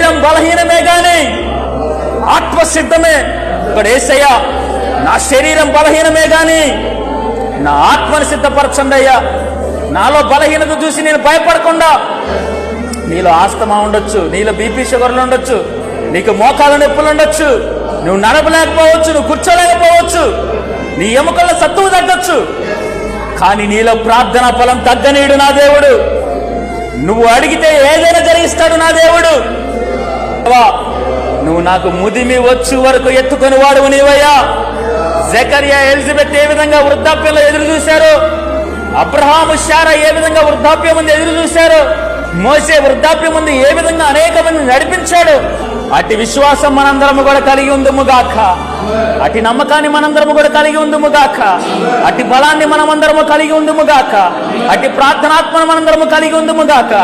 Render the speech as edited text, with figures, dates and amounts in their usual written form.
శరీరం బలహీనమే గాని ఆత్మ సిద్ధమే. ఇక్కడ యేసయ్యా, నా శరీరం బలహీనమే గాని నా ఆత్మను సిద్ధపరచండి అయ్యా. నాలో బలహీనత చూసి నేను భయపడకుండా, నీలో ఆస్తమా ఉండొచ్చు, నీలో బీపీ షుగర్లు ఉండొచ్చు, నీకు మోకాల నొప్పులు ఉండొచ్చు, నువ్వు నడపలేకపోవచ్చు, నువ్వు కూర్చోలేకపోవచ్చు, నీ ఎముకల్లో సత్తువు తగ్గొచ్చు, కానీ నీలో ప్రార్థనా ఫలం తగ్గనీయుడు నా దేవుడు. నువ్వు అడిగితే ఏదైనా జరిగిస్తాడు నా దేవుడు. నువ్వు నాకు ముదిమి వచ్చు వరకు ఎత్తుకొని వాడువు నీవయ్యా. జకరియా, ఎలిజబెత్ ఏ విధంగా వృద్ధాప్యంలో ఎదురు చూశారు, అబ్రహాము, శారా ఏ విధంగా వృద్ధాప్యం ముందు ఎదురు చూశారు, మోసే వృద్ధాప్యం ముందు ఏ విధంగా అనేక మంది నడిపించాడు, అటు విశ్వాసం మనందరము కూడా కలిగి ఉందుముగాక. అటు నమ్మకాన్ని మనందరము కూడా కలిగి ఉందుముగాక. అటు బలాన్ని మనమందరము కలిగి ఉందుముగాక. అటు ప్రార్థనాత్మను మనందరము కలిగి ఉందుముగాక.